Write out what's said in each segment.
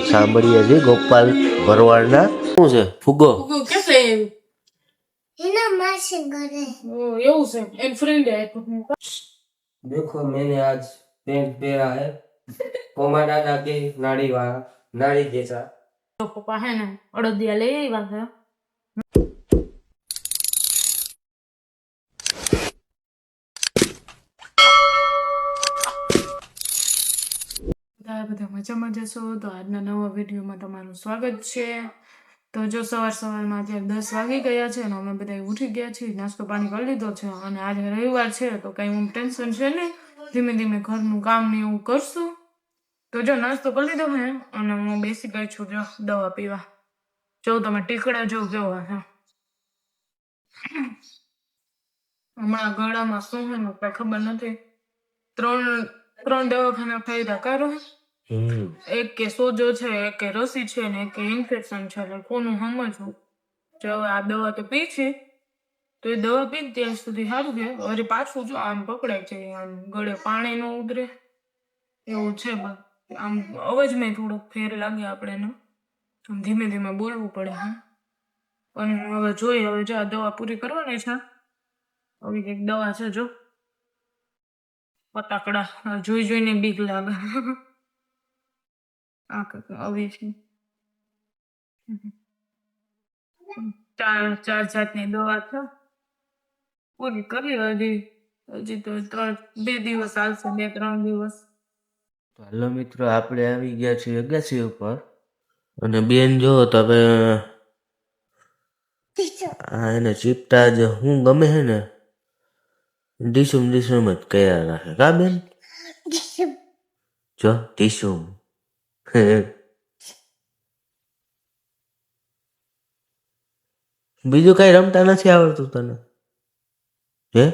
ગીત સાંભળીએ છીએ ગોપાલ ભરવાડના. શું છે ફુગો? ફુગો કે છે એના માસી ઘરે એવું છે એન ફ્રેન્ડ देखो मैंने आज पेंट पहना है पोमा दादा के नाड़ी वाला नाड़ी जैसा પપ્પા હે ને અડદિયા લઈ આવ્યા છે. બધા મજામાં જશો તો આજના નવા વિડીયોમાં તમારું સ્વાગત છે. તો જો સવારમાં અત્યારે 10 વાગી ગયા છે અને અમે બધા ઉઠી ગયા છીએ, નાસ્તો પાણી કરી લીધો છે અને આજે રવિવાર છે તો કઈ હું ટેન્શન છે નહીં, ધીમે ધીમે ઘરનું કામ ને એવું કરશું. તો જો નાસ્તો કરી લીધો હે અને હું બેસી ગઈ છું જો દવા પીવા. જો તમે ટીકડા જો કેવા છે હમણાં ગળામાં શું છે ને કઈ ખબર નથી. ત્રણ દવાખાના ફાયદા કરો, એક કે સોજો છે, એક કે રસી છે ને એક કે ઇન્ફેક્શન છે. એટલે કોનું સમજવું? જો હવે આ દવા તો પી છે તો એ દવા પી ત્યાં સુધી સારું છે. વળી પાછું જો આમ પકડાય છે, આમ ગળે પાણી ન ઉતરે એવું છે. બસ આમ અવાજમાં થોડોક ફેર લાગે આપણે, ધીમે ધીમે બોલવું પડે. હા અને હવે જોઈએ, હવે જો આ દવા પૂરી કરવાની છે. આવી કંઈક દવા છે જો ફટાકડા જોઈ જોઈને બીક લાગે. આ કંઈક આવી છે, ચાર જાતની દવા છે. પૂરી કરી હજી તો 2 દિવસ હાલશે, 2-3 દિવસ. હાલો મિત્રો, આપણે આવી ગયા છીએ અગાસી ઉપર અને બેન જો તમે આ એને ચીપટા જ હું ગમે છે ને ડીસુમ જ કયા રાખે કા બેન? જો ડીસુમ બીજું કઈ રમતા નથી આવડતું તને? હે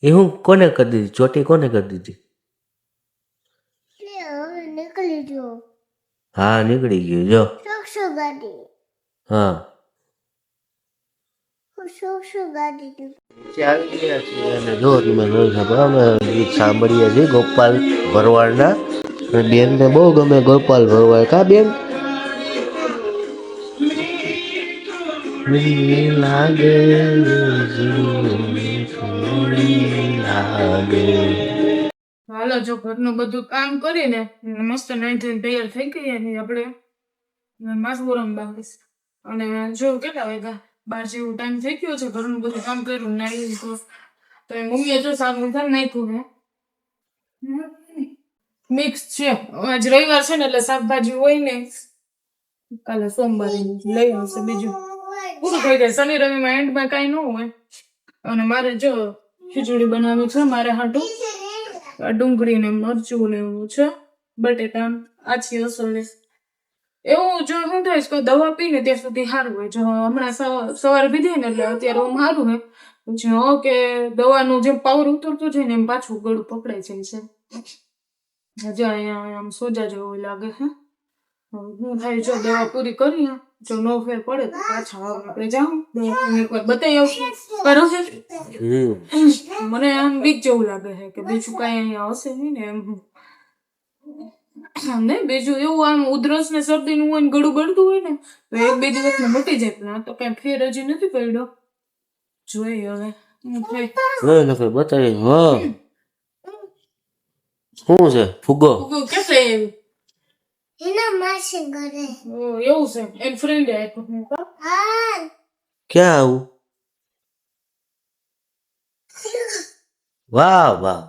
એ હું કોને કરી દીધી ચોટી? કોને કરી દીધી? નીકળી ગયો હા નીકળી ગયું જો. શું ગાડી હા શું ગાડી આવી ગયા છીએ અને જો તમે જોઈ શકો અમે ગીત સાંભળીએ છીએ ગોપાલ ભરવાડના. બેનને બહુ ગમે ગોપાલ ભરવાડ કા બેન? લાગે હાલો જો ઘરનું બધું કામ કરીને મસ્ત નાઈ ધોઈને તૈયાર થઈ ગયા છીએ આપણે માસપુરમ બાવીસ. અને જો કેટલા વાગ્યા 12 જેવું ટાઈમ થઈ ગયો છે. ઘરનું બધું કામ કર્યું, નાઈ તો મમ્મીએ જો શાક વધારે નાખ્યું ને મિક્સ છે. આજ રવિવાર છે ને એટલે શાકભાજી હોય ને, કાલે સોમવારે લઈ આવશે. બીજું પૂરું થઈ જાય. શનિ રવિમાં એન્ડમાં કાંઈ ન હોય. અને મારે જો ખીચડી બનાવી છે મારે હાટું, ડુંગળી ને મરચું ને એવું છે, બટેટા આછી અસલ ને એવું. જો શું થાય કે દવા પીને ત્યાં સુધી સારું હોય. જો હમણાં સવારે પીધી ને એટલે અત્યારે હું સારું હોય. પછી કે દવાનું જેમ પાવર ઉતરતો જાય ને એમ પાછું ગળું પકડાઈ જાય છે. હજી અહીંયા આમ સોજા જેવું લાગે છે. હું થાય જો દવા પૂરી કરી, જો નો ફેર પડે તો પાછા આપણે જાઉં એકવાર બતાવી આવશું. કરો છે મને આમ બીક જેવું લાગે છે કે બીજું કઈ અહીંયા હશે નહીં ને એમ. ને બીજું એવું આમ ઉધરસ ને શરદી નું હોય ને ગળું ગળતું હોય ને તો 1-2 દિવસમાં મટી જાય. પણ તો કઈ ફેર હજી નથી પડ્યો. જોઈએ હવે બતાવી. હા શું છે ફુગો? ફુગો કે છે એના માસી ઘરે એવું છે એન ફ્રેન્ડ આપ્યું. હા ક્યાં આવું? વાહ વાહ.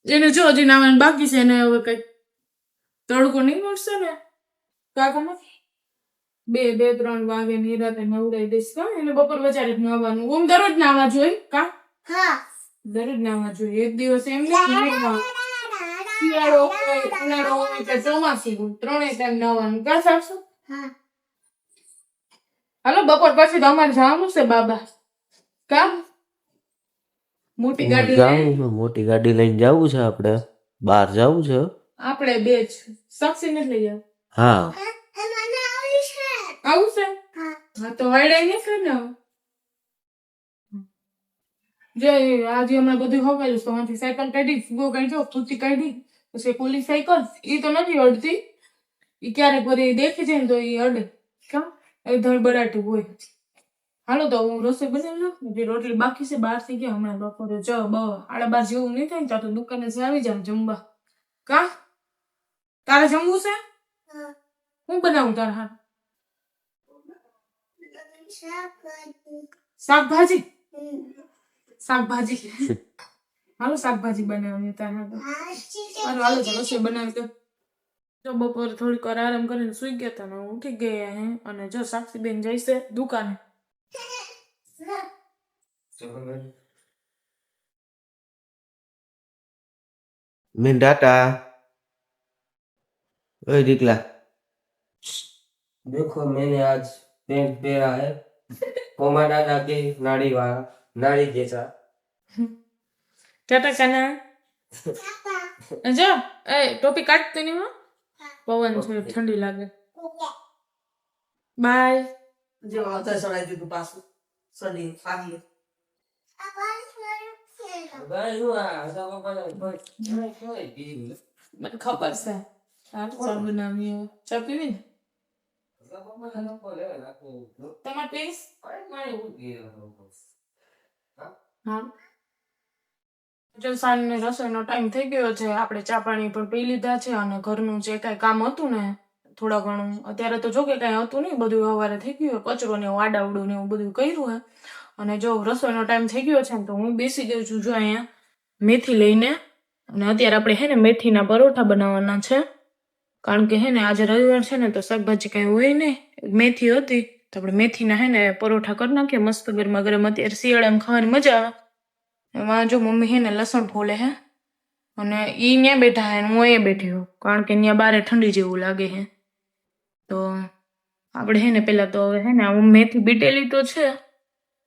એને જો હજી નાવાનું બાકી છે. એને હવે કઈ તડકો નહીં મળશે ને કાકામાં 2-3 વાગે નિરાતે નવડાવી દઈશ. કા એને બપોર વચારે જ નાવાનું. ઓમ દરરોજ નાવા જોઈએ કા? હા દરરોજ નાવા જોઈએ. એક દિવસ એમ નહીં. શિયાળો હોય, ઉનાળો હોય કે ચોમાસું હોય, 3 ટાઈમ નાવાનું. કા સાસુ? હા હાલો બપોર પછી તો અમારે જવાનું છે બાબા. કા મોટી ગાડી મોટી ગાડી લઈને જવું છે આપણે, બહાર જવું છે આપણે 2 જ. સાક્ષી નથી લઈ જાવ? હા આવું છે. હા તો વાયડા નહીં છે ને જે આજે હમણાં બધું હોગાયું તો આમાંથી સાયકલ કાઢી, ફુગો કાઢ્યો, ફૂટી કાઢી પછી પોલીસ સાયકલ એ તો નથી અડતી, એ ક્યારેક વળી દેખી જાય ને તો એ અડે. કેમ એ ધડબડાટી હોય. હાલો તો હું રસોઈ બનાવી નાખું, જે રોટલી બાકી છે બહાર થઈ ગયા હમણાં બપોરે 12:30 જેવું નહીં થાય ને ત્યાં તો દુકાને થી આવી જાવ જમવા. કા તારે જમવું છે? હા. હું બનાવું તારે હાથ? શાકભાજી. શાકભાજી હાલો શાકભાજી બનાવીએ તારે હાથ. હાલો હાલો તો રસોઈ બનાવી દો. જો બપોરે થોડીક વાર આરામ કરીને સુઈ ગયા હતા ને હું ઉઠી ગયા હે. અને જો સાક્ષીબેન જઈશે દુકાને. મેં ટાટા ઓય દીકલા देखो मैंने आज पेंट पहना है पोमा दादा के नाड़ी वाला नाड़ी जैसा। ટાટા કાના. જો એ ટોપી કાઢતી નહીં હો, પવન છે ઠંડી લાગે. બાય. જો અત્યારે સડાઈ દીધું પાછું સડી પાણી भाई हुआ तो पप्पा મને ખબર છે. હાલ ચા બનાવીએ. ચા પીવી ને? તમારે પીવીશ? હા. જો સાંજને રસોઈનો ટાઈમ થઈ ગયો છે, આપણે ચા પાણી પણ પી લીધા છે અને ઘરનું જે કાંઈ કામ હતું ને થોડા ઘણું, અત્યારે તો જો કે કાંઈ હતું નહીં, બધું સવારે થઈ ગયું. કચરો ને એવું આડાવડું ને એવું બધું કર્યું હે. અને જો રસોઈનો ટાઈમ થઈ ગયો છે ને તો હું બેસી ગઈ છું જો અહીંયા મેથી લઈને. અને અત્યારે આપણે હે ને મેથીના પરોઠા બનાવવાના છે, કારણ કે હે ને આજે રવિવાર છે ને તો શાકભાજી કાંઈ હોય નહીં, મેથી હતી તો આપણે મેથીના હે ને પરોઠા કરી નાખીએ મસ્ત ગરમા ગરમ. અત્યારે શિયાળામાં ખાવાની મજા આવે. એમાં જો મમ્મી હે ને લસણ ફોલે હે અને ઈ ત્યાં બેઠા હે ને હું અહીંયા બેઠી હોઉં, કારણ કે ત્યાં બારે ઠંડી જેવું લાગે હે. તો આપણે હે ને પેલા તો હવે હે ને હું મેથી બીટેલી તો છે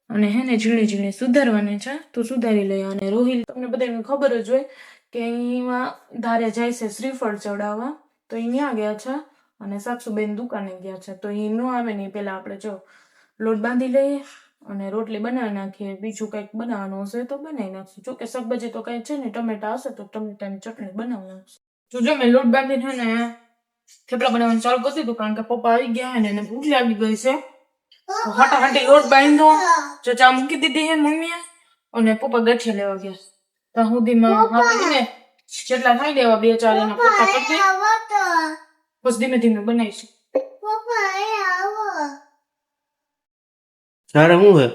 અને હે ને ઝીણી ઝીણી સુધારવાની છે, તો સુધારી લઈએ. અને રોહિલ તમને બધાને ખબર જ હોય કે અહીંમાં ધારે જાય છે શ્રીફળ ચડાવવા, તો એ ત્યાં ગયા છે અને સાક્ષુબેન દુકાને ગયા છે. તો એ ન આવે ને પેલા આપણે જો લોટ બાંધી લઈએ અને રોટલી બનાવી નાખીએ. બીજું કંઈક બનાવવાનું હશે તો બનાવી નાખીએ. જોકે શાકભાજી તો કંઈ છે ને, ટમેટા હશે તો ટમેટાની ચટણી બનાવી નાખીએ. જો મેં લોટ બાંધીને હે ને થેપલા બનાવવાનું ચાલુ કરી દીધું, કારણ કે પપ્પા આવી ગયા ને એને ભૂખ લાગી ગઈ છે. હટાહટી લોટ બાંધો, જો ચા મૂકી દીધી હે મમ્મીએ અને પપ્પા ગઠિયા લેવા ગયા. ત્યાં સુધીમાં આપી ને જેટલા ખાઈ લેવા 2-4 એના પોતા કરી દે, બસ ધીમે ધીમે બનાવીશું. તારે શું હે?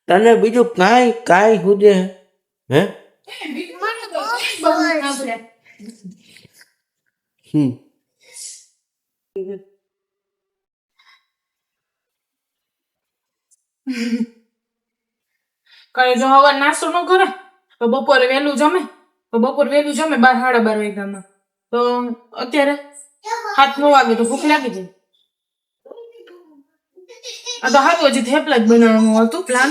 તને બીજું કાંઈ કાંઈ સુધે હે? કઈ જો હવે નાસ્તો ન કરે તો બપોરે વહેલું જમે, તો બપોર વહેલું જમે 12-12 વાગ્યામાં. તો અત્યારે 7-9 વાગે તો ભૂખ લાગી જાય. આ તો હારું હજી થેપલા જ બનાવવાનું હતું પ્લાન,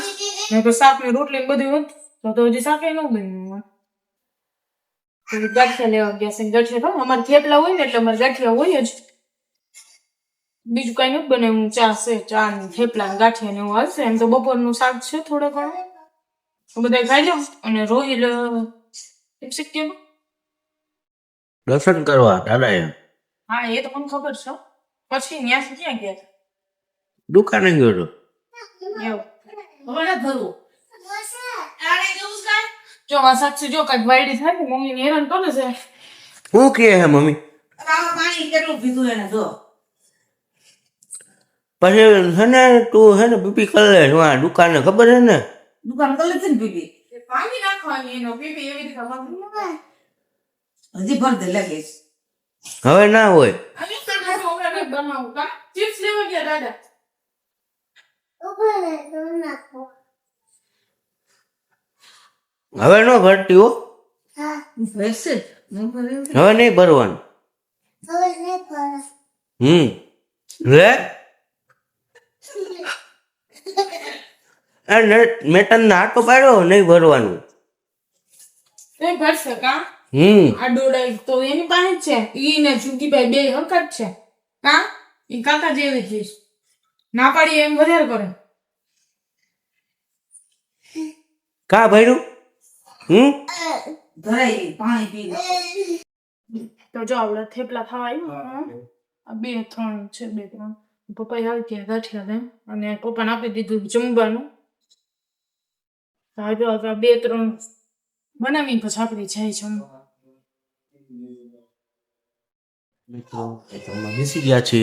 ને તો શાક ને રોટલી ને બધું હતું તો હજી શાકે ન બન્યું. ગાંઠિયા લેવા ગયા છે. ગાંઠિયા તો અમારે થેપલા હોય ને એટલે અમારે ગાંઠિયા હોય જ, બીજું કઈ નથી બનાવ્યું. ચા છે, ચા ને થેપલા ને ગાંઠિયા ને એવું હાલશે. એમ તો બપોરનું શાક છે થોડા ઘણું, બધા ખાઈ જાવ. અને રોહિલ દર્શન કરવા દાદા એમ? હા એ તો મને ખબર છે. પછી ત્યાંથી ક્યાં ગયા હતા? દુકાને ગયો હતો. જો આ સાક્ષી જો કઈક વાયડી થાય ને મમ્મી ને હેરાન કરે છે. શું કહે હે મમ્મી? પાણી કેટલું પીધું એને જો પછી હે ને તું હે ને પીપી કરી લે દુકાને, ખબર હે ને? દુકાન કરી લીધી ને પીપી પાણી નાખવાની એનો પીપી એવી રીતે હજી ભર દે લાગે હવે ના હોય. બનાવું કા ચિપ્સ લેવા ગયા દાદા. હવે નો ભરતી હો, વેસે હવે નહીં ભરવાનું. લે મેં તને આટો પાડ્યો, નહીં ભરવાનું. એ ભરશે કા? આ ડોડાઈ તો એની પાસે જ છે. ઈ ને જુગીભાઈ બે હરકત છે કા? ઈ કાકા જેવી છે. ના પાડી એમ વધારે કરે. કા ભર્યું? ધરાઈ ગઈ, પાણી પી લે. તો જો આવડે થેપલા ખાવા આવ્યું આ 2-3 છે 2-3 પપ્પા આવી ગયા ગાંઠિયા લઈને અને પપ્પાને આપી દીધું જમવાનું તો હવે જો 2-3 બનાવીને પછી આપણે જાય જમવા. મિત્રો જમવા બેસી ગયા છે.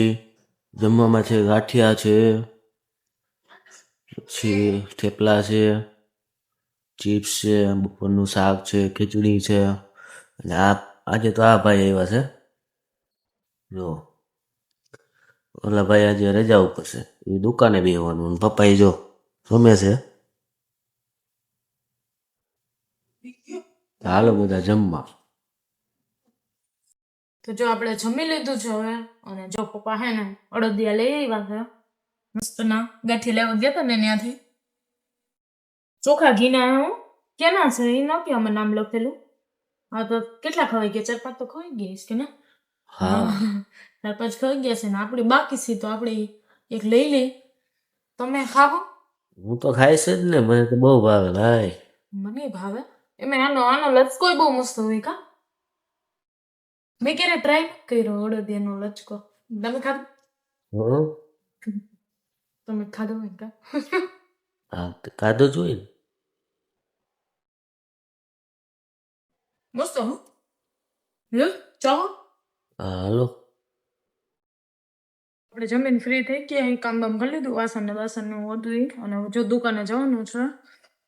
જમવામાં છે ગાંઠિયા છે, પછી થેપલા છે, ચિપ્સ છે, બપોરનું શાક છે, ખીચડી છે અને આજે તો આ ભાઈ આવ્યા છે. જો ઓલા ભાઈ આજે રજા ઉપર છે, એ દુકાને બેસવાનું અને પપ્પા એ જો રમે છે. હાલો બધા જમવા. તો જો આપણે જમી લીધું છે હવે અને જો પપ્પા હે ને અડદિયા લઈ આવ્યા છે મસ્તના ગાંઠિયા લેવા ગયા હતા ને ત્યાંથી ચોખા ઘીના કેના છે એ ન કે અમે નામ લખેલું. હા તો કેટલા ખવાઈ ગયા 4-5 તો ખવાઈ ગયા છે કે ના? હા 4-5 ખવાઈ ગયા છે ને આપણી બાકી છે તો આપણે એક લઈ લઈ. તમે ખાવો? હું તો ખાઈશ જ ને, મને તો બહુ ભાવે ભાઈ. મને ભાવે એમાં આનો લચકો બહુ મસ્ત હોય કા. મેં ક્યારે ટ્રાય કર્યો અડદિયાનો લચકો. તમે ખાધો? હં? તમે ખાધો હોય કા? હા તો ખાધો જોઈએ ને. મસ્ત હો લો ચાલો હા હાલો. આપણે જમીન ફ્રી થઈ ગયા અહીં કામ બામ કરી લીધું વાસણ ને હતું ઈ. અને જો દુકાને જવાનું છે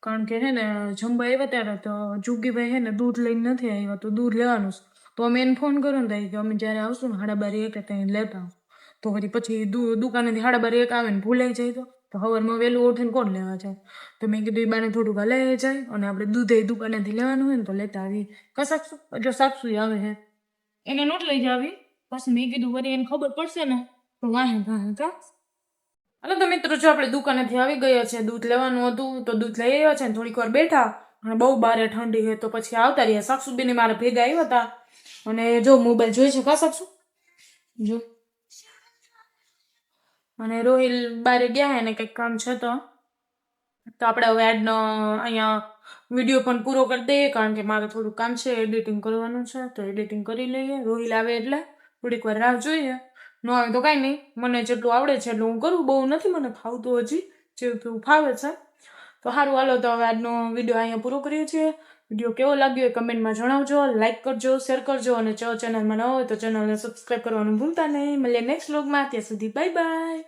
કારણ કે હે ને જમવા આવ્યા ત્યારે તો જુગીભાઈ હે ને દૂધ લઈને નથી આવ્યા તો દૂધ લેવાનું છે. તો અમે એને ફોન કર્યો ને કે અમે જ્યારે આવશું ને 12:30 ત્યાં લેતા આવો. તો વળી પછી દુકાનેથી 12:30 આવે ને ભૂલાઈ જાય તો સવારમાં વહેલું ઉઠીને કોણ લેવા જાય. તો મેં કીધું એ બાને થોડુંક હલાઈ જાય અને આપણે દૂધે દુકાનેથી લેવાનું હોય ને તો લેતા આવી કસાકશું એટલે સાક્ષું આવે હે એને નોટ લઈ જાવી. પછી મેં કીધું વળી એને ખબર પડશે ને તો વાહે કા. અને તો મિત્રો જો આપણે દુકાનેથી આવી ગયા છે દૂધ લેવાનું હતું તો દૂધ લઈ આવ્યા છે ને થોડીક વાર બેઠા અને બહુ બારે ઠંડી છે તો પછી આવતા રહ્યા. સાક્ષુબેન મારે ભેગા આવ્યા હતા અને જો મોબાઈલ જોઈ છે કા સાક્ષુ જો. અને રોહિલ બારે ગયા હે ને કંઈક કામ છે તો આપણે હવે આજનો અહીંયા વિડીયો પણ પૂરો કરી દઈએ કારણ કે મારે થોડું કામ છે એડિટિંગ કરવાનું છે તો એડિટિંગ કરી લઈએ. રોહિલ આવે એટલે થોડીક વાર રાહ જોઈએ. ન આવે તો કાંઈ નહીં, મને જેટલું આવડે છે એટલું હું કરું. બહુ નથી મને ફાવતું હજી, જેટલું ફાવે છે. તો સારું હાલો તો હવે આજનો વિડીયો અહીંયા પૂરો કરીએ છીએ. વિડીયો કેવો લાગ્યો એ કમેન્ટમાં જણાવજો, લાઇક કરજો, શેર કરજો અને ચેનલમાં ન હોય તો ચેનલને સબસ્ક્રાઈબ કરવાનું ભૂલતા નહીં. મળીએ નેક્સ્ટ વ્લોગમાં, ત્યાં સુધી બાય બાય.